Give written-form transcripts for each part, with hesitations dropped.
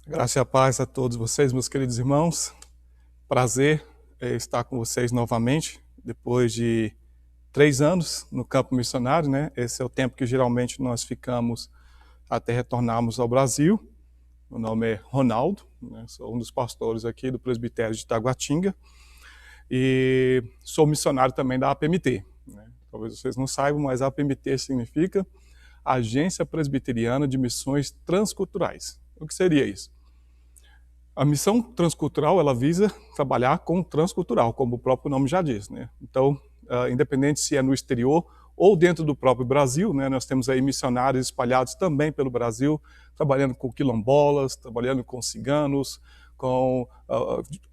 Graça e a paz a todos vocês, meus queridos irmãos. Prazer estar com vocês novamente, depois de 3 anos no campo missionário, né? Esse é o tempo que geralmente nós ficamos até retornarmos ao Brasil. Meu nome é Ronaldo, né? Sou um dos pastores aqui do presbitério de Taguatinga e sou missionário também da APMT, né? Talvez vocês não saibam, mas a APMT significa Agência Presbiteriana de Missões Transculturais. O que seria isso? A missão transcultural, ela visa trabalhar com o transcultural, como o próprio nome já diz, né? Então, independente se é no exterior ou dentro do próprio Brasil, né, nós temos aí missionários espalhados também pelo Brasil, trabalhando com quilombolas, trabalhando com ciganos, com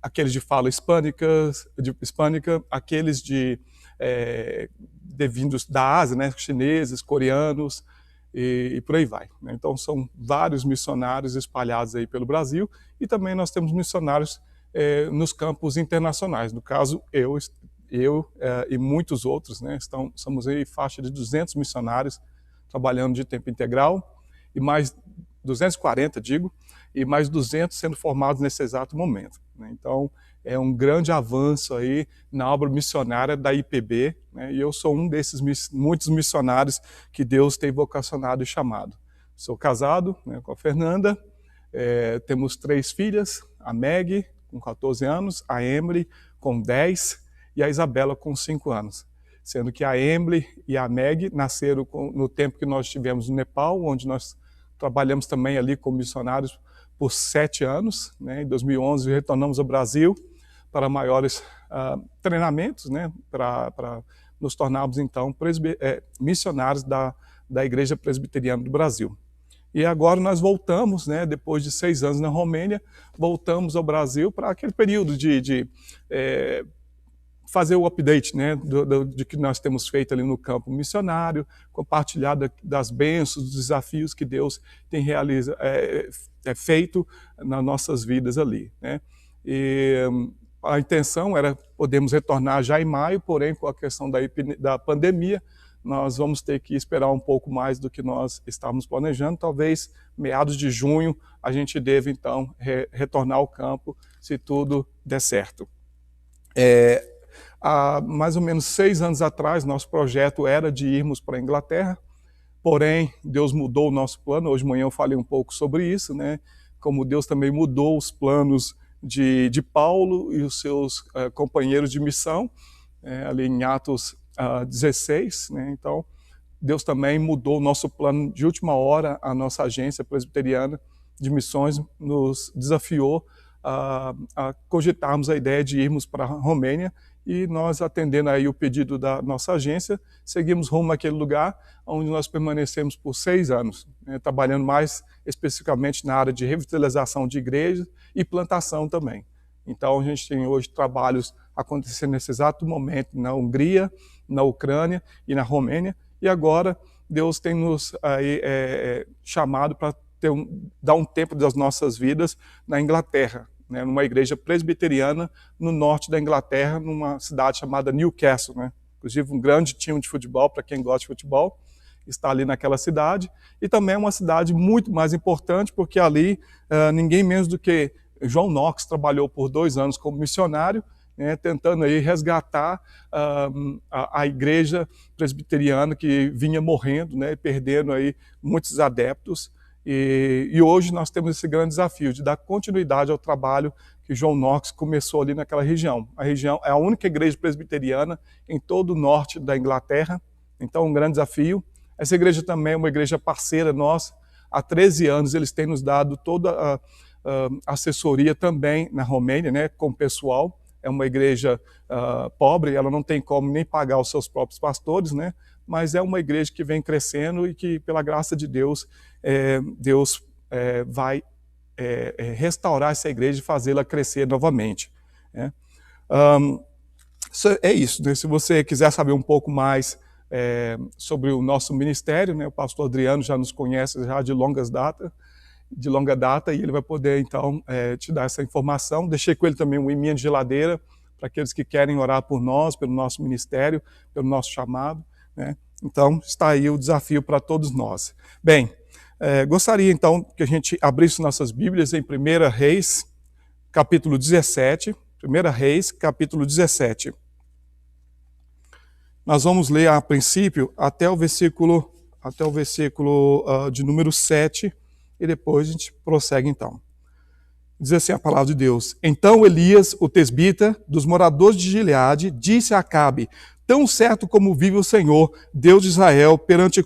aqueles de fala hispânica, aqueles de vindos da Ásia, né, chineses, coreanos, e por aí vai, né? Então são vários missionários espalhados aí pelo Brasil e também nós temos missionários nos campos internacionais. No caso, eu e muitos outros, né? Somos aí faixa de 200 missionários trabalhando de tempo integral e mais 240, digo, e mais 200 sendo formados nesse exato momento, né? Então é um grande avanço aí na obra missionária da IPB, né? E eu sou um desses muitos missionários que Deus tem vocacionado e chamado. Sou casado, né, com a Fernanda, temos 3 filhas, a Meg, com 14 anos, a Emily, com 10, e a Isabela, com 5 anos. Sendo que a Emily e a Meg nasceram no tempo que nós estivemos no Nepal, onde nós trabalhamos também ali como missionários por 7 anos, né? Em 2011 retornamos ao Brasil para maiores treinamentos, né? Para nos tornarmos então missionários da Igreja Presbiteriana do Brasil. E agora nós voltamos, né, depois de 6 anos na Romênia, voltamos ao Brasil para aquele período de fazer o update, né, de que nós temos feito ali no campo missionário, compartilhar das bênçãos, dos desafios que Deus tem feito nas nossas vidas ali, né? E a intenção era podermos retornar já em maio, porém com a questão da pandemia, nós vamos ter que esperar um pouco mais do que nós estávamos planejando. Talvez meados de junho a gente deva então retornar ao campo, se tudo der certo. Há mais ou menos 6 anos atrás, nosso projeto era de irmos para a Inglaterra, porém, Deus mudou o nosso plano. Hoje de manhã eu falei um pouco sobre isso, né? Como Deus também mudou os planos de Paulo e os seus companheiros de missão, ali em Atos 16, né? Então, Deus também mudou o nosso plano de última hora. A nossa agência presbiteriana de missões nos desafiou a cogitarmos a ideia de irmos para a Romênia, e nós, atendendo aí o pedido da nossa agência, seguimos rumo àquele lugar onde nós permanecemos por 6 anos, né, trabalhando mais especificamente na área de revitalização de igrejas e plantação também. Então a gente tem hoje trabalhos acontecendo nesse exato momento na Hungria, na Ucrânia e na Romênia, e agora Deus tem nos aí, chamado para dar um tempo das nossas vidas na Inglaterra, né, numa igreja presbiteriana no norte da Inglaterra, numa cidade chamada Newcastle, né? Inclusive um grande time de futebol, para quem gosta de futebol, está ali naquela cidade. E também é uma cidade muito mais importante, porque ali ninguém menos do que John Knox trabalhou por 2 anos como missionário, né, tentando aí resgatar a igreja presbiteriana que vinha morrendo, né, perdendo aí muitos adeptos. E hoje nós temos esse grande desafio de dar continuidade ao trabalho que John Knox começou ali naquela região. A região é a única igreja presbiteriana em todo o norte da Inglaterra, então um grande desafio. Essa igreja também é uma igreja parceira nossa. Há 13 anos eles têm nos dado toda a assessoria também na Romênia, né, com o pessoal. É uma igreja pobre, ela não tem como nem pagar os seus próprios pastores, né? Mas é uma igreja que vem crescendo e que, pela graça de Deus, Deus vai restaurar essa igreja e fazê-la crescer novamente, né? É isso, né? Se você quiser saber um pouco mais sobre o nosso ministério, né, o pastor Adriano já nos conhece já de longa data, e ele vai poder, então, te dar essa informação. Deixei com ele também um imã de geladeira, para aqueles que querem orar por nós, pelo nosso ministério, pelo nosso chamado, né? Então, está aí o desafio para todos nós. Bem, Gostaria então que a gente abrisse nossas Bíblias em 1 Reis, capítulo 17. 1 Reis, capítulo 17. Nós vamos ler a princípio até o versículo de número 7 e depois a gente prossegue então. Diz assim a palavra de Deus: Então Elias, o tesbita, dos moradores de Gileade, disse a Acabe: Tão certo como vive o Senhor, Deus de Israel, perante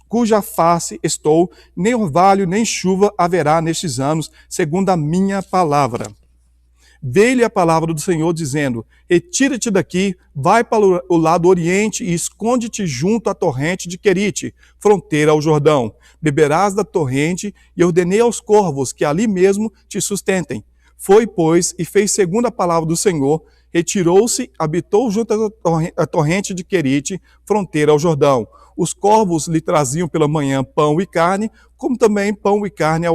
cuja face estou, nem orvalho nem chuva haverá nestes anos, segundo a minha palavra. Veio-lhe a palavra do Senhor, dizendo: Retira-te daqui, vai para o lado oriente e esconde-te junto à torrente de Querite, fronteira ao Jordão. Beberás da torrente, e ordenei aos corvos que ali mesmo te sustentem. Foi, pois, e fez segundo a palavra do Senhor, retirou-se, habitou junto à torrente de Querite, fronteira ao Jordão. Os corvos lhe traziam pela manhã pão e carne, como também pão e carne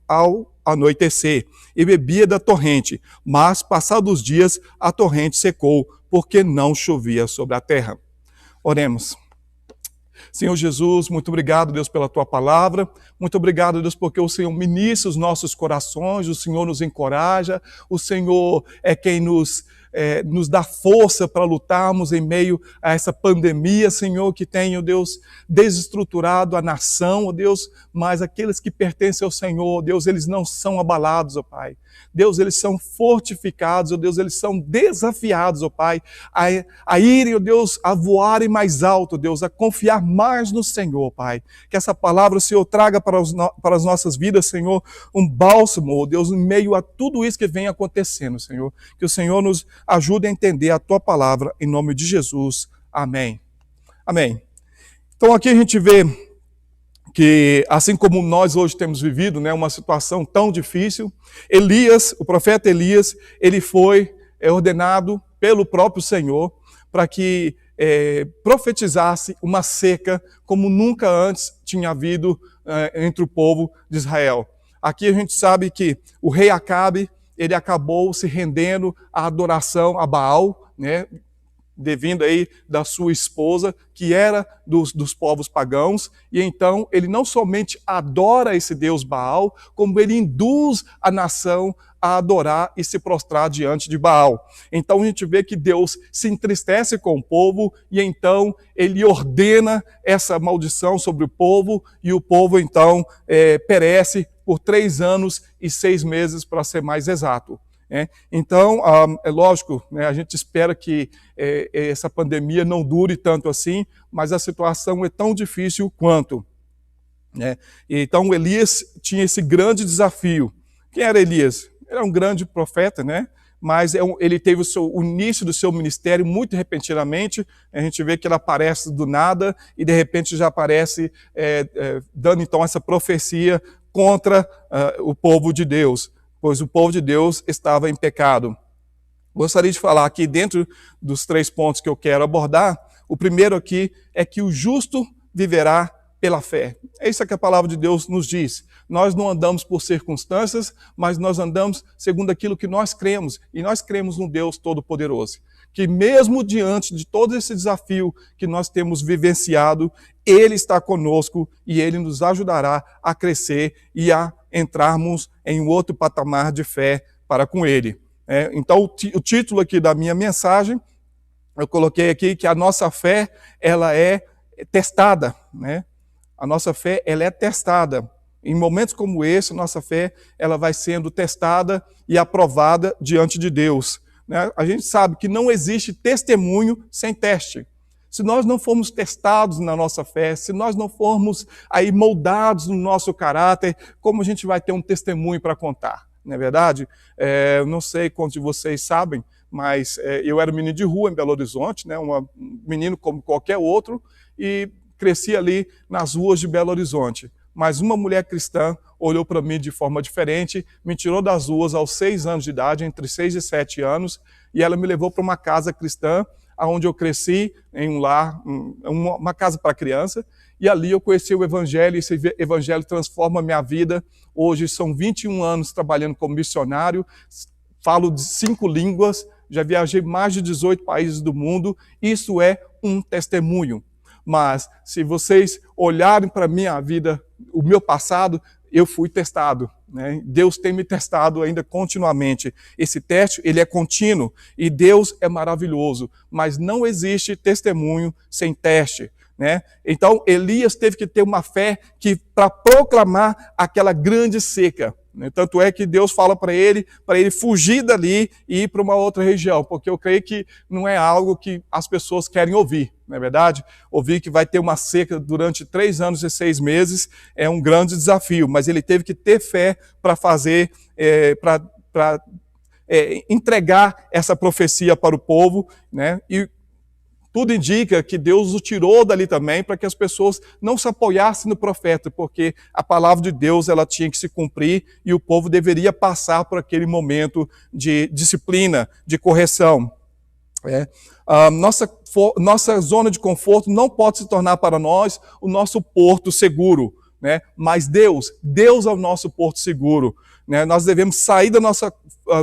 ao anoitecer, e bebia da torrente. Mas, passados os dias, a torrente secou, porque não chovia sobre a terra. Oremos. Senhor Jesus, muito obrigado, Deus, pela Tua palavra. Muito obrigado, Deus, porque o Senhor ministra os nossos corações, o Senhor nos encoraja, o Senhor é quem nos dá força para lutarmos em meio a essa pandemia, Senhor, que tem, ó Deus, desestruturado a nação, ó Deus, mas aqueles que pertencem ao Senhor, Deus, eles não são abalados, ó Pai. Deus, eles são fortificados, ó Deus, eles são desafiados, ó Pai, a irem, ó Deus, a voarem mais alto, ó Deus, a confiar mais no Senhor, Pai. Que essa palavra, Senhor, traga para as nossas vidas, Senhor, um bálsamo, ó Deus, em meio a tudo isso que vem acontecendo, Senhor. Que o Senhor nos ajude a entender a Tua palavra, em nome de Jesus. Amém. Amém. Então aqui a gente vê que, assim como nós hoje temos vivido, né, uma situação tão difícil, Elias, o profeta Elias, ele foi ordenado pelo próprio Senhor para que profetizasse uma seca como nunca antes tinha havido entre o povo de Israel. Aqui a gente sabe que o rei Acabe, ele acabou se rendendo à adoração a Baal, né, devindo aí da sua esposa, que era dos povos pagãos, e então ele não somente adora esse Deus Baal, como ele induz a nação a adorar e se prostrar diante de Baal. Então a gente vê que Deus se entristece com o povo, e então ele ordena essa maldição sobre o povo, e o povo então perece por 3 anos e 6 meses, para ser mais exato. Então, é lógico, né, a gente espera que essa pandemia não dure tanto assim, mas a situação é tão difícil quanto. Né? Então, Elias tinha esse grande desafio. Quem era Elias? Ele era um grande profeta, né? Mas ele teve o início do seu ministério muito repentinamente. A gente vê que ele aparece do nada e, de repente, já aparece dando, então, essa profecia contra o povo de Deus, pois o povo de Deus estava em pecado. Gostaria de falar aqui, dentro dos 3 pontos que eu quero abordar, o primeiro aqui é que o justo viverá pela fé. É isso que a palavra de Deus nos diz. Nós não andamos por circunstâncias, mas nós andamos segundo aquilo que nós cremos, e nós cremos num Deus Todo-Poderoso, que mesmo diante de todo esse desafio que nós temos vivenciado, Ele está conosco e Ele nos ajudará a crescer e a entrarmos em um outro patamar de fé para com Ele. Então, o título aqui da minha mensagem, eu coloquei aqui que a nossa fé, ela é testada, né? A nossa fé, ela é testada. Em momentos como esse, nossa fé, ela vai sendo testada e aprovada diante de Deus. Né? A gente sabe que não existe testemunho sem teste. Se nós não formos testados na nossa fé, se nós não formos aí moldados no nosso caráter, como a gente vai ter um testemunho para contar? Não é verdade? Eu não sei quantos de vocês sabem, mas eu era menino de rua em Belo Horizonte, né? Um menino como qualquer outro, e cresci ali nas ruas de Belo Horizonte. Mas uma mulher cristã olhou para mim de forma diferente, me tirou das ruas aos 6 anos de idade, entre 6 e 7 anos, e ela me levou para uma casa cristã, onde eu cresci, em um lar, uma casa para criança, e ali eu conheci o Evangelho, e esse Evangelho transforma a minha vida. Hoje são 21 anos trabalhando como missionário, falo de 5 línguas, já viajei mais de 18 países do mundo. Isso é um testemunho. Mas se vocês olharem para a minha vida o meu passado, eu fui testado, né? Deus tem me testado ainda continuamente. Esse teste, ele é contínuo e Deus é maravilhoso, mas não existe testemunho sem teste, né? Então, Elias teve que ter uma fé para proclamar aquela grande seca. Tanto é que Deus fala para ele fugir dali e ir para uma outra região, porque eu creio que não é algo que as pessoas querem ouvir, não é verdade? Ouvir que vai ter uma seca durante 3 anos e 6 meses é um grande desafio, mas ele teve que ter fé para fazer, para entregar essa profecia para o povo, né? E tudo indica que Deus o tirou dali também para que as pessoas não se apoiassem no profeta, porque a palavra de Deus ela tinha que se cumprir e o povo deveria passar por aquele momento de disciplina, de correção. Nossa zona de conforto não pode se tornar para nós o nosso porto seguro, né? Mas Deus é o nosso porto seguro, né? Nós devemos sair da nossa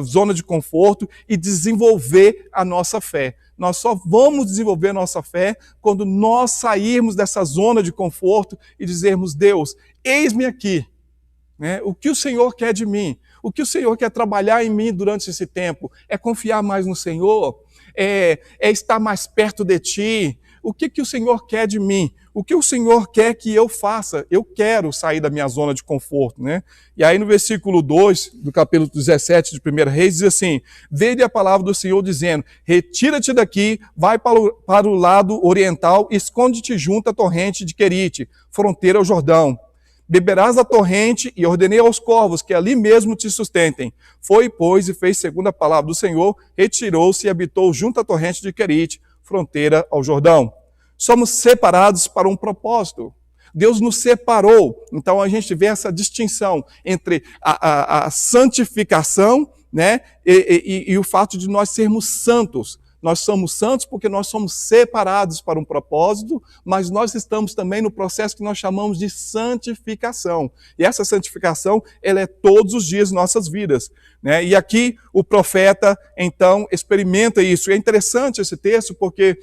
zona de conforto e desenvolver a nossa fé. Nós só vamos desenvolver a nossa fé quando nós sairmos dessa zona de conforto e dizermos, Deus, eis-me aqui, né? O que o Senhor quer de mim? O que o Senhor quer trabalhar em mim durante esse tempo? É confiar mais no Senhor? É estar mais perto de Ti? O que o Senhor quer de mim? O que o Senhor quer que eu faça? Eu quero sair da minha zona de conforto, né? E aí no versículo 2, do capítulo 17 de 1 Reis, diz assim, veio a palavra do Senhor dizendo, retira-te daqui, vai para o lado oriental, esconde-te junto à torrente de Querite, fronteira ao Jordão. Beberás da torrente e ordenei aos corvos que ali mesmo te sustentem. Foi, pois, e fez segundo a palavra do Senhor, retirou-se e habitou junto à torrente de Querite, fronteira ao Jordão. Somos separados para um propósito. Deus nos separou. Então a gente vê essa distinção entre a santificação, né, e o fato de nós sermos santos. Nós somos santos porque nós somos separados para um propósito, mas nós estamos também no processo que nós chamamos de santificação. E essa santificação, ela é todos os dias de nossas vidas, né? E aqui o profeta, então, experimenta isso. E é interessante esse texto porque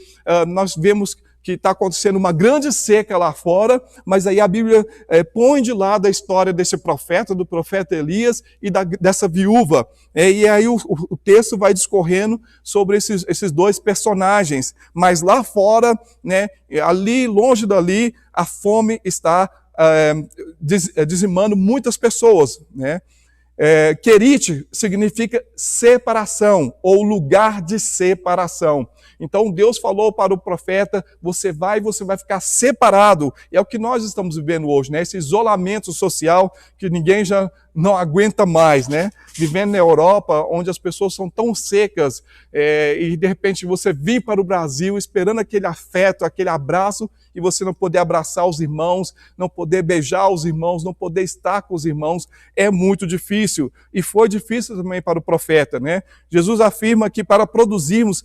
nós vemos que está acontecendo uma grande seca lá fora, mas aí a Bíblia põe de lado a história desse profeta, do profeta Elias e dessa viúva. E aí o texto vai discorrendo sobre esses dois personagens. Mas lá fora, né, ali, longe dali, a fome está dizimando muitas pessoas, né? Querite significa separação, ou lugar de separação. Então Deus falou para o profeta, você vai ficar separado. E é o que nós estamos vivendo hoje, né? Esse isolamento social que ninguém já não aguenta mais, né? Vivendo na Europa, onde as pessoas são tão secas, e de repente você vir para o Brasil esperando aquele afeto, aquele abraço, e você não poder abraçar os irmãos, não poder beijar os irmãos, não poder estar com os irmãos, é muito difícil. E foi difícil também para o profeta, né? Jesus afirma que para produzirmos,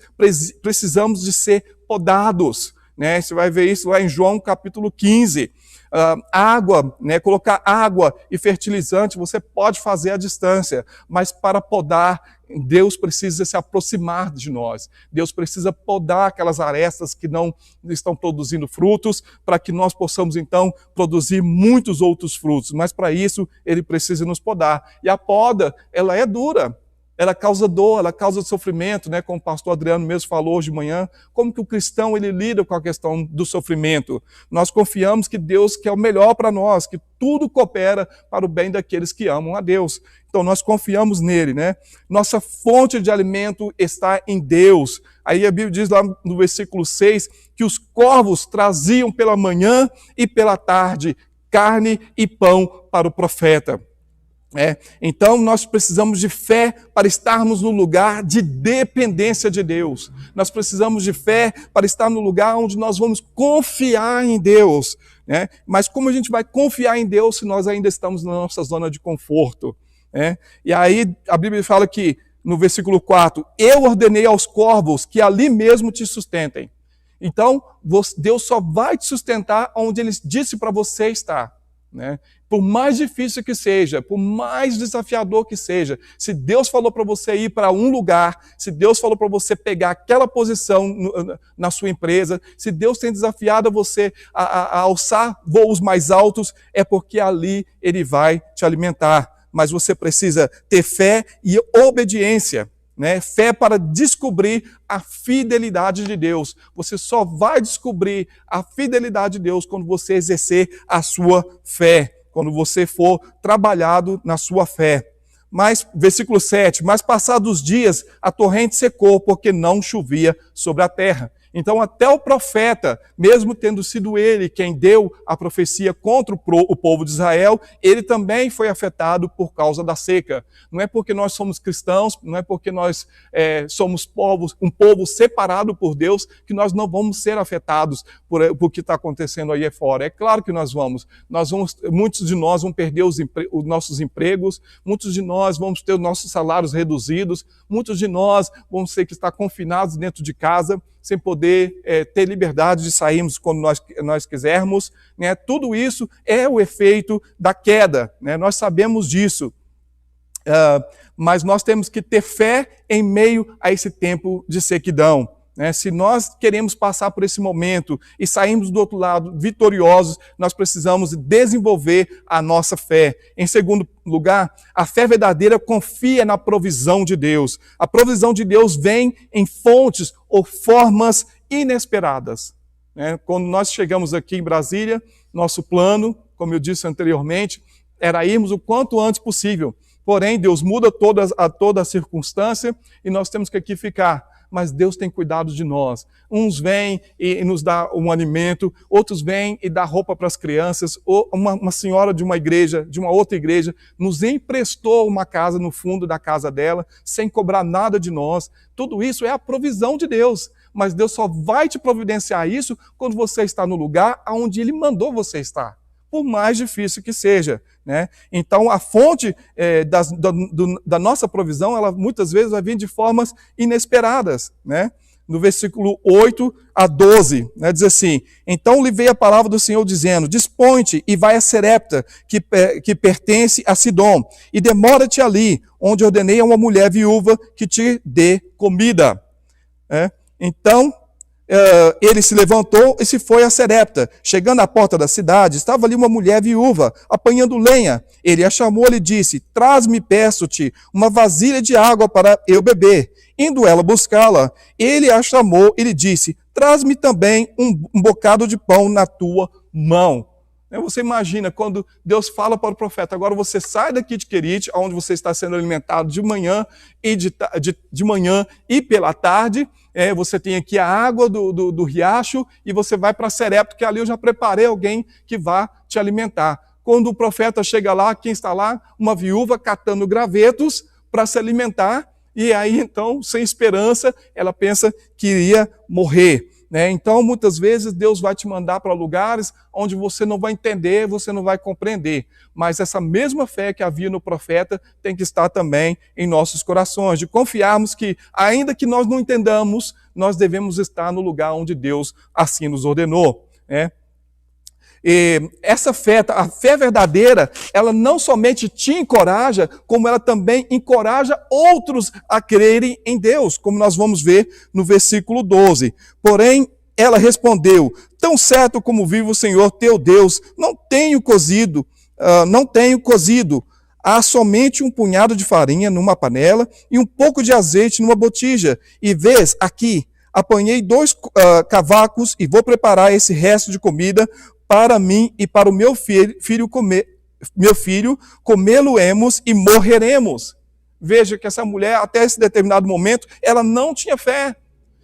precisamos de ser podados, né? Você vai ver isso lá em João capítulo 15. Água, né? Colocar água e fertilizante você pode fazer à distância, mas para podar, Deus precisa se aproximar de nós. Deus precisa podar aquelas arestas que não estão produzindo frutos, para que nós possamos então produzir muitos outros frutos. Mas para isso, Ele precisa nos podar. E a poda, ela é dura. Ela causa dor, ela causa sofrimento, né? Como o pastor Adriano mesmo falou hoje de manhã. Como que o cristão ele lida com a questão do sofrimento? Nós confiamos que Deus quer o melhor para nós, que tudo coopera para o bem daqueles que amam a Deus. Então nós confiamos nele, né? Nossa fonte de alimento está em Deus. Aí a Bíblia diz lá no versículo 6 que os corvos traziam pela manhã e pela tarde carne e pão para o profeta. Então nós precisamos de fé para estarmos no lugar de dependência de Deus. Nós precisamos de fé para estar no lugar onde nós vamos confiar em Deus, né? Mas como a gente vai confiar em Deus se nós ainda estamos na nossa zona de conforto, né? E aí a Bíblia fala que no versículo 4, eu ordenei aos corvos que ali mesmo te sustentem. Então Deus só vai te sustentar onde Ele disse para você estar, né? Por mais difícil que seja, por mais desafiador que seja, se Deus falou para você ir para um lugar, se Deus falou para você pegar aquela posição na sua empresa, se Deus tem desafiado você a alçar voos mais altos, é porque ali Ele vai te alimentar. Mas você precisa ter fé e obediência. Né? Fé para descobrir a fidelidade de Deus. Você só vai descobrir a fidelidade de Deus quando você exercer a sua fé, quando você for trabalhado na sua fé. Mas, versículo 7, mas passados os dias a torrente secou porque não chovia sobre a terra. Então até o profeta, mesmo tendo sido ele quem deu a profecia contra o povo de Israel, ele também foi afetado por causa da seca. Não é porque nós somos cristãos, não é porque nós somos um povo separado por Deus, que nós não vamos ser afetados por o que está acontecendo aí fora. É claro que nós vamos. Muitos de nós vão perder os nossos empregos, muitos de nós vamos ter os nossos salários reduzidos, muitos de nós vamos ter que estar confinados dentro de casa, sem poder ter liberdade de sairmos quando nós quisermos. Né? Tudo isso é o efeito da queda. Né? Nós sabemos disso. Mas nós temos que ter fé em meio a esse tempo de sequidão. Né? Se nós queremos passar por esse momento e sairmos do outro lado vitoriosos, nós precisamos desenvolver a nossa fé. Em segundo lugar, a fé verdadeira confia na provisão de Deus. A provisão de Deus vem em fontes ou formas inesperadas. Né? Quando nós chegamos aqui em Brasília, nosso plano, como eu disse anteriormente, era irmos o quanto antes possível. Porém, Deus muda toda a circunstância e nós temos que aqui ficar. Mas Deus tem cuidado de nós. Uns vêm e nos dá um alimento, outros vêm e dá roupa para as crianças. Uma senhora de uma igreja, de uma outra igreja, nos emprestou uma casa no fundo da casa dela, sem cobrar nada de nós. Tudo isso é a provisão de Deus. Mas Deus só vai te providenciar isso quando você está no lugar onde Ele mandou você estar. Por mais difícil que seja. Né? Então, a fonte da nossa provisão, ela muitas vezes vai vir de formas inesperadas. Né? No versículo 8 a 12, né, diz assim: então lhe veio a palavra do Senhor dizendo, dispõe-te e vai a Serepta, que pertence a Sidom, e demora-te ali, onde ordenei a uma mulher viúva que te dê comida. Então, ele se levantou e se foi a Serepta. Chegando à porta da cidade, estava ali uma mulher viúva, apanhando lenha. Ele a chamou e lhe disse, traz-me, peço-te, uma vasilha de água para eu beber. Indo ela buscá-la, ele a chamou e lhe disse, traz-me também um bocado de pão na tua mão. Você imagina quando Deus fala para o profeta, agora você sai daqui de Querite, onde você está sendo alimentado de manhã e de manhã e pela tarde, você tem aqui a água do riacho e você vai para Serepta, que ali eu já preparei alguém que vá te alimentar. Quando o profeta chega lá, quem está lá? Uma viúva catando gravetos para se alimentar, e aí então, sem esperança, ela pensa que iria morrer. Então, muitas vezes, Deus vai te mandar para lugares onde você não vai entender, você não vai compreender. Mas essa mesma fé que havia no profeta tem que estar também em nossos corações, de confiarmos que, ainda que nós não entendamos, nós devemos estar no lugar onde Deus assim nos ordenou. E essa fé, a fé verdadeira, ela não somente te encoraja, como ela também encoraja outros a crerem em Deus, como nós vamos ver no versículo 12. Porém, ela respondeu, tão certo como vive o Senhor teu Deus, não tenho cozido, há somente um punhado de farinha numa panela e um pouco de azeite numa botija. E vês aqui, apanhei 2 cavacos e vou preparar esse resto de comida para mim e para o meu filho comê-lo-emos e morreremos. Veja que essa mulher, até esse determinado momento, ela não tinha fé.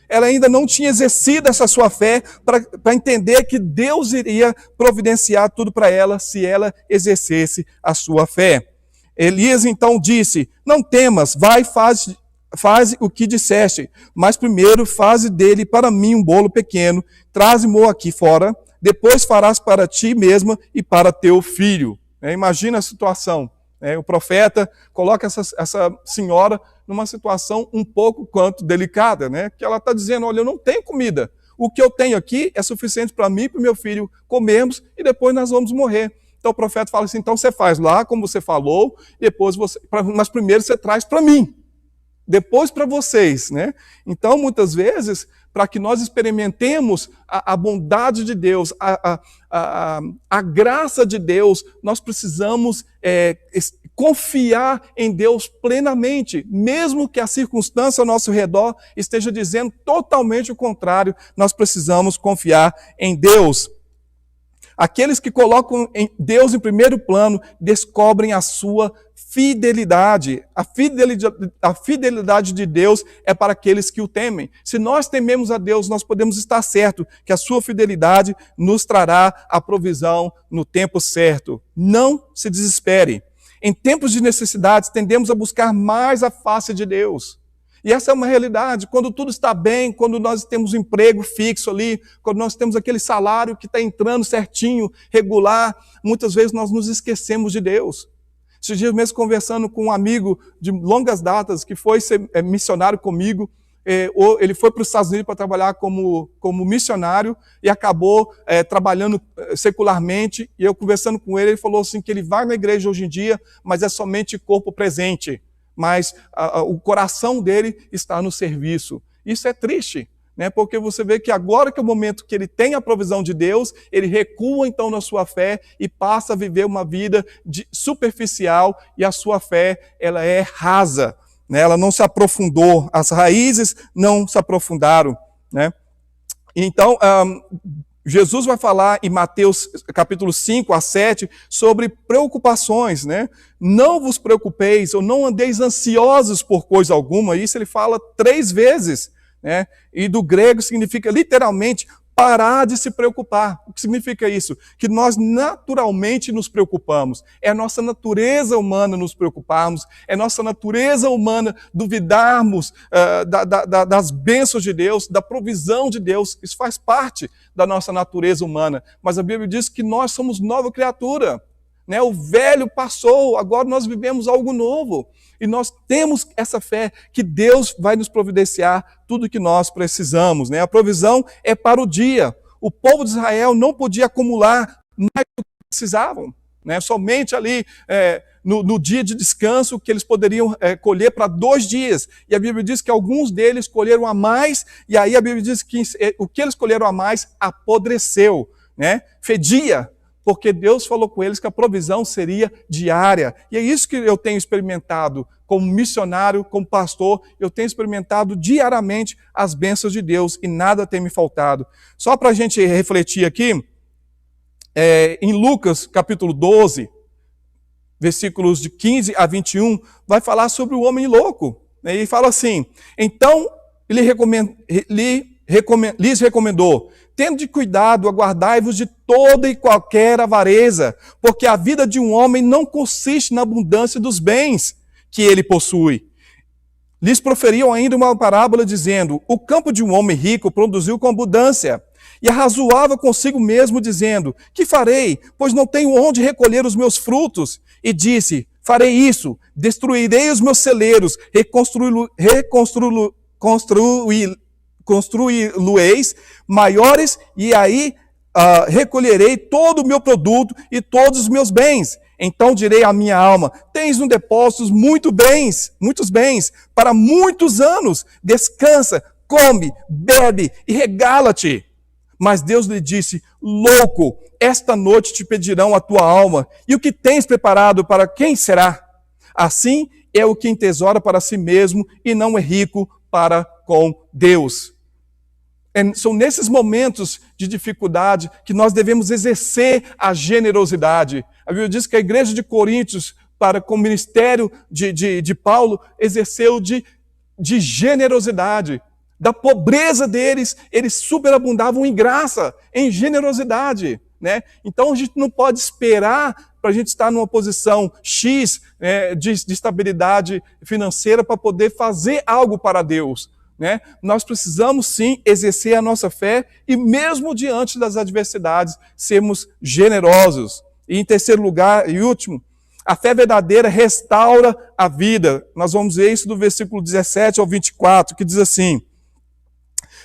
Ela ainda não tinha exercido essa sua fé para entender que Deus iria providenciar tudo para ela se ela exercesse a sua fé. Elias então disse, não temas, vai, faz o que disseste, mas primeiro faze dele para mim um bolo pequeno, traze-mo aqui fora, depois farás para ti mesma e para teu filho. Imagina a situação. O profeta coloca essa senhora numa situação um pouco quanto delicada, que ela está dizendo, olha, eu não tenho comida. O que eu tenho aqui é suficiente para mim e para o meu filho comermos e depois nós vamos morrer. Então o profeta fala assim, então você faz lá como você falou, depois mas primeiro você traz para mim, depois para vocês, né? Então muitas vezes, para que nós experimentemos a bondade de Deus, a graça de Deus, nós precisamos confiar em Deus plenamente, mesmo que a circunstância ao nosso redor esteja dizendo totalmente o contrário, nós precisamos confiar em Deus. Aqueles que colocam Deus em primeiro plano descobrem a sua fidelidade. A fidelidade de Deus é para aqueles que o temem. Se nós tememos a Deus, nós podemos estar certo que a sua fidelidade nos trará a provisão no tempo certo. Não se desespere. Em tempos de necessidades, tendemos a buscar mais a face de Deus. E essa é uma realidade. Quando tudo está bem, quando nós temos um emprego fixo ali, quando nós temos aquele salário que está entrando certinho, regular, muitas vezes nós nos esquecemos de Deus. Esses dias mesmo conversando com um amigo de longas datas que foi ser missionário comigo, ele foi para os Estados Unidos para trabalhar como missionário e acabou trabalhando secularmente. E eu conversando com ele, ele falou assim que ele vai na igreja hoje em dia, mas é somente corpo presente. Mas o coração dele está no serviço. Isso é triste, né? Porque você vê que agora que é o momento que ele tem a provisão de Deus, ele recua então na sua fé e passa a viver uma vida superficial e a sua fé ela é rasa, né? Ela não se aprofundou, as raízes não se aprofundaram, né? Então, Jesus vai falar em Mateus capítulo 5 a 7 sobre preocupações, né? Não vos preocupeis ou não andeis ansiosos por coisa alguma. Isso ele fala 3 vezes, né? E do grego significa literalmente parar de se preocupar. O que significa isso? Que nós naturalmente nos preocupamos. É a nossa natureza humana nos preocuparmos, é a nossa natureza humana duvidarmos das bênçãos de Deus, da provisão de Deus. Isso faz parte da nossa natureza humana. Mas a Bíblia diz que nós somos nova criatura, né? O velho passou, agora nós vivemos algo novo. E nós temos essa fé que Deus vai nos providenciar tudo o que nós precisamos, né? A provisão é para o dia. O povo de Israel não podia acumular mais do que precisavam, né? Somente ali no dia de descanso que eles poderiam colher para 2 dias. E a Bíblia diz que alguns deles colheram a mais, e aí a Bíblia diz que o que eles colheram a mais apodreceu, né? Fedia. Porque Deus falou com eles que a provisão seria diária. E é isso que eu tenho experimentado como missionário, como pastor. Eu tenho experimentado diariamente as bênçãos de Deus e nada tem me faltado. Só para a gente refletir aqui, em Lucas capítulo 12, versículos de 15 a 21, vai falar sobre o homem louco. E fala assim, então lhes recomendou, tende cuidado, aguardai-vos de toda e qualquer avareza, porque a vida de um homem não consiste na abundância dos bens que ele possui. Lhes proferiam ainda uma parábola dizendo, o campo de um homem rico produziu com abundância, e arrazoava consigo mesmo dizendo, que farei, pois não tenho onde recolher os meus frutos? E disse, farei isso, destruirei os meus celeiros, construí-lo-eis maiores, e aí recolherei todo o meu produto e todos os meus bens. Então direi à minha alma, tens no depósito muitos bens, para muitos anos, descansa, come, bebe e regala-te. Mas Deus lhe disse, louco, esta noite te pedirão a tua alma, e o que tens preparado para quem será? Assim é o que entesoura para si mesmo, e não é rico para com Deus. São nesses momentos de dificuldade que nós devemos exercer a generosidade. A Bíblia diz que a igreja de Coríntios, com o ministério de Paulo, exerceu de generosidade. Da pobreza deles, eles superabundavam em graça, em generosidade, né? Então a gente não pode esperar para a gente estar numa posição X de estabilidade financeira para poder fazer algo para Deus. Né? Nós precisamos sim exercer a nossa fé e mesmo diante das adversidades sermos generosos. E em terceiro lugar e último, a fé verdadeira restaura a vida. Nós vamos ver isso do versículo 17 ao 24, que diz assim,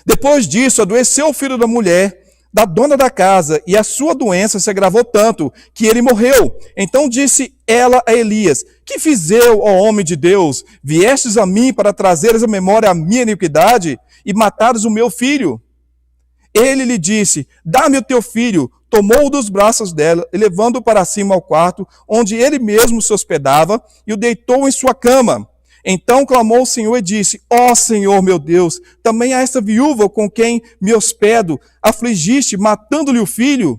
depois disso adoeceu o filho da mulher, da dona da casa, e a sua doença se agravou tanto que ele morreu. Então disse ela a Elias: que fiz eu, ó homem de Deus? Viestes a mim para trazeres à memória a minha iniquidade e matares o meu filho? Ele lhe disse: dá-me o teu filho. Tomou-o dos braços dela, e levando-o para cima ao quarto, onde ele mesmo se hospedava, e o deitou em sua cama. Então clamou o Senhor e disse: ó Senhor meu Deus, também a esta viúva com quem me hospedo afligiste, matando-lhe o filho?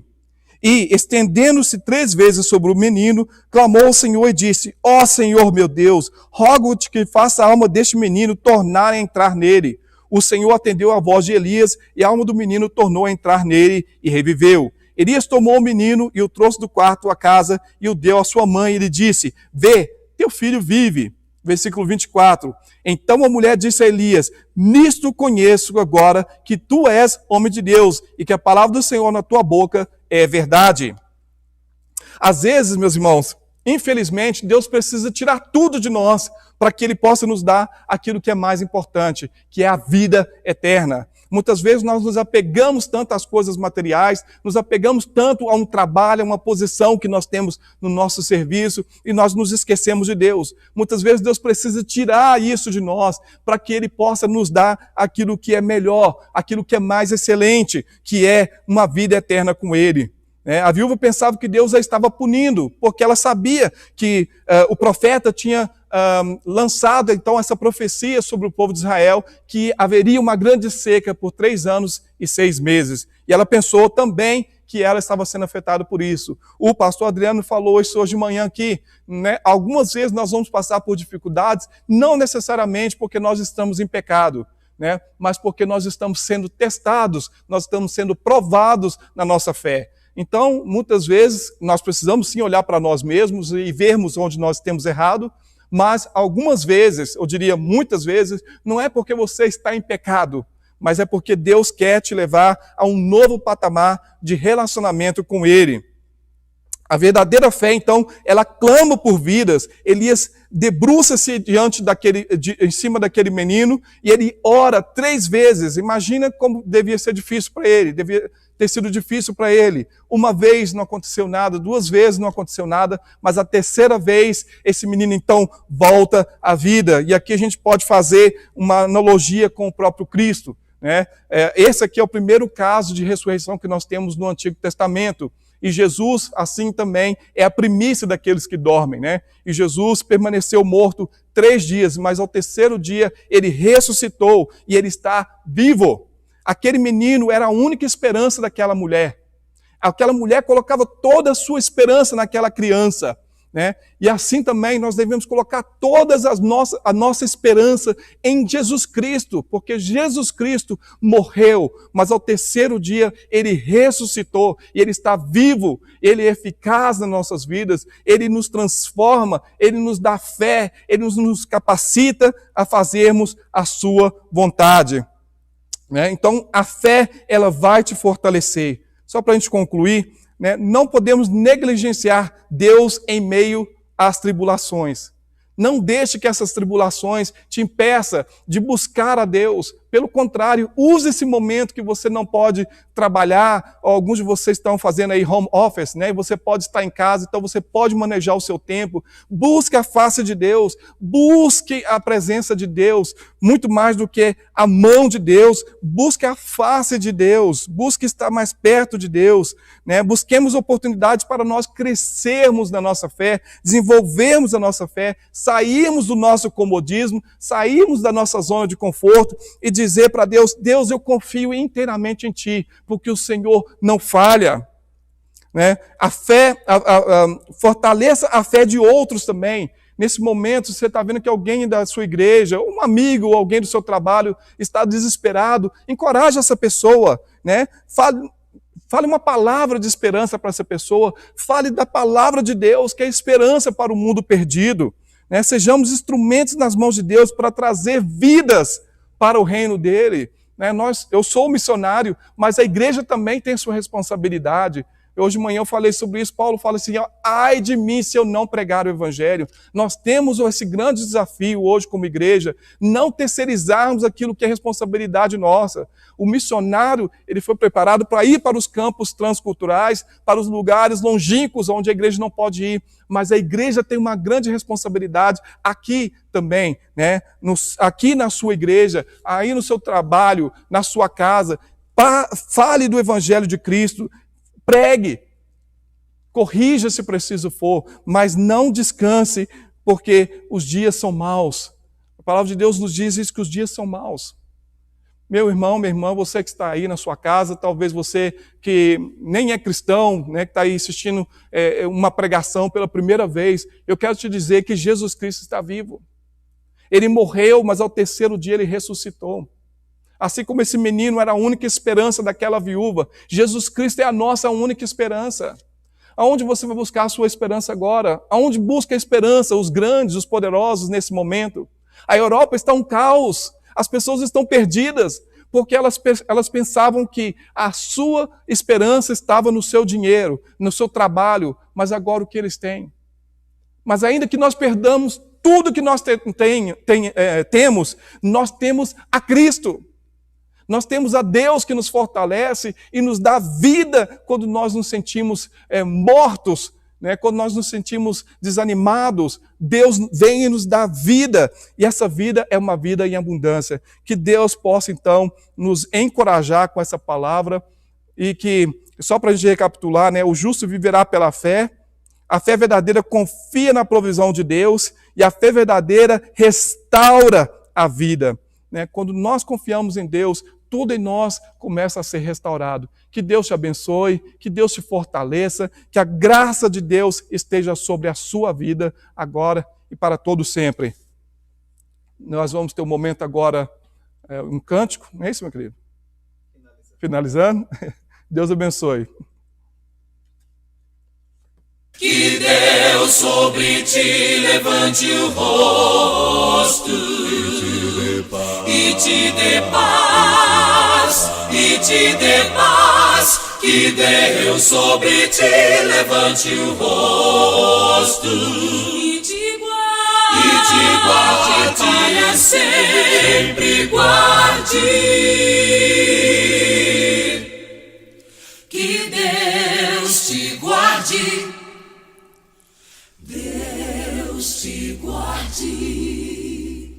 E, estendendo-se 3 vezes sobre o menino, clamou ao Senhor e disse: ó Senhor meu Deus, rogo-te que faça a alma deste menino tornar a entrar nele. O Senhor atendeu a voz de Elias, e a alma do menino tornou a entrar nele e reviveu. Elias tomou o menino e o trouxe do quarto à casa e o deu à sua mãe. E lhe disse: vê, teu filho vive. Versículo 24. Então a mulher disse a Elias: nisto conheço agora que tu és homem de Deus e que a palavra do Senhor na tua boca é verdade. Às vezes, meus irmãos, infelizmente, Deus precisa tirar tudo de nós para que Ele possa nos dar aquilo que é mais importante, que é a vida eterna. Muitas vezes nós nos apegamos tanto às coisas materiais, nos apegamos tanto a um trabalho, a uma posição que nós temos no nosso serviço, e nós nos esquecemos de Deus. Muitas vezes Deus precisa tirar isso de nós para que Ele possa nos dar aquilo que é melhor, aquilo que é mais excelente, que é uma vida eterna com Ele. A viúva pensava que Deus a estava punindo, porque ela sabia que o profeta tinha lançado então essa profecia sobre o povo de Israel, que haveria uma grande seca por 3 anos e 6 meses. E ela pensou também que ela estava sendo afetada por isso. O pastor Adriano falou isso hoje de manhã aqui, né? Algumas vezes nós vamos passar por dificuldades, não necessariamente porque nós estamos em pecado, né? Mas porque nós estamos sendo testados, nós estamos sendo provados na nossa fé. Então, muitas vezes, nós precisamos sim olhar para nós mesmos e vermos onde nós temos errado, mas algumas vezes, eu diria muitas vezes, não é porque você está em pecado, mas é porque Deus quer te levar a um novo patamar de relacionamento com Ele. A verdadeira fé, então, ela clama por vidas. Elias debruça-se em cima daquele menino e ele ora 3 vezes. Imagina como devia ser difícil para ele, devia ter sido difícil para ele. 1 vez não aconteceu nada, 2 vezes não aconteceu nada, mas a 3ª vez esse menino então volta à vida. E aqui a gente pode fazer uma analogia com o próprio Cristo, né? Esse aqui é o primeiro caso de ressurreição que nós temos no Antigo Testamento. E Jesus, assim também, é a primícia daqueles que dormem, né? E Jesus permaneceu morto 3 dias, mas ao 3º dia ele ressuscitou e ele está vivo. Aquele menino era a única esperança daquela mulher. Aquela mulher colocava toda a sua esperança naquela criança, né? E assim também nós devemos colocar a nossa esperança em Jesus Cristo, porque Jesus Cristo morreu, mas ao 3º dia ele ressuscitou, e ele está vivo, ele é eficaz nas nossas vidas, ele nos transforma, ele nos dá fé, ele nos capacita a fazermos a sua vontade, né? Então a fé, ela vai te fortalecer. Só para a gente concluir, né, não podemos negligenciar Deus em meio às tribulações. Não deixe que essas tribulações te impeçam de buscar a Deus. Pelo contrário, use esse momento que você não pode trabalhar. Alguns de vocês estão fazendo aí home office, né? E você pode estar em casa, então você pode manejar o seu tempo. Busque a face de Deus, busque a presença de Deus, muito mais do que a mão de Deus. Busque a face de Deus, busque estar mais perto de Deus, né? Busquemos oportunidades para nós crescermos na nossa fé, desenvolvermos a nossa fé, sairmos do nosso comodismo, sairmos da nossa zona de conforto e dizer para Deus: Deus, eu confio inteiramente em Ti, porque o Senhor não falha. Né? A fé, fortaleça a fé de outros também. Nesse momento, você está vendo que alguém da sua igreja, um amigo ou alguém do seu trabalho está desesperado, encoraje essa pessoa, né? Fale uma palavra de esperança para essa pessoa, fale da palavra de Deus, que é esperança para o mundo perdido. Né? Sejamos instrumentos nas mãos de Deus para trazer vidas para o reino dele. Né? Eu sou missionário, mas a igreja também tem sua responsabilidade. Hoje de manhã eu falei sobre isso. Paulo fala assim, ai de mim se eu não pregar o evangelho. Nós temos esse grande desafio hoje como igreja, não terceirizarmos aquilo que é responsabilidade nossa. O missionário, ele foi preparado para ir para os campos transculturais, para os lugares longínquos onde a igreja não pode ir, mas a igreja tem uma grande responsabilidade aqui também, né? Aqui na sua igreja, aí no seu trabalho, na sua casa. Fale do evangelho de Cristo, pregue, corrija se preciso for, mas não descanse, porque os dias são maus. A palavra de Deus nos diz isso, que os dias são maus. Meu irmão, minha irmã, você que está aí na sua casa, talvez você que nem é cristão, né, que está aí assistindo uma pregação pela primeira vez, eu quero te dizer que Jesus Cristo está vivo. Ele morreu, mas ao terceiro dia ele ressuscitou. Assim como esse menino era a única esperança daquela viúva, Jesus Cristo é a nossa única esperança. Aonde você vai buscar a sua esperança agora? Aonde busca a esperança os grandes, os poderosos nesse momento? A Europa está um caos. As pessoas estão perdidas, porque elas pensavam que a sua esperança estava no seu dinheiro, no seu trabalho, mas agora o que eles têm? Mas ainda que nós perdamos tudo que nós temos, nós temos a Cristo. Nós temos a Deus que nos fortalece e nos dá vida quando nós nos sentimos mortos, né? Quando nós nos sentimos desanimados. Deus vem e nos dá vida, e essa vida é uma vida em abundância. Que Deus possa, então, nos encorajar com essa palavra, e que, só para a gente recapitular, né? O justo viverá pela fé, a fé verdadeira confia na provisão de Deus, e a fé verdadeira restaura a vida. Né? Quando nós confiamos em Deus, tudo em nós começa a ser restaurado. Que Deus te abençoe, que Deus te fortaleça, que a graça de Deus esteja sobre a sua vida, agora e para todo sempre. Nós vamos ter um momento agora, um cântico, não é isso, meu querido? Finalizando. Deus abençoe. Que Deus sobre ti levante o rosto e te dê paz, e te dê paz. Que Deus sobre ti levante o rosto e te guarde para sempre guarde. Que Deus te guarde. Deus te guarde,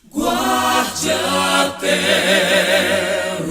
guarde até o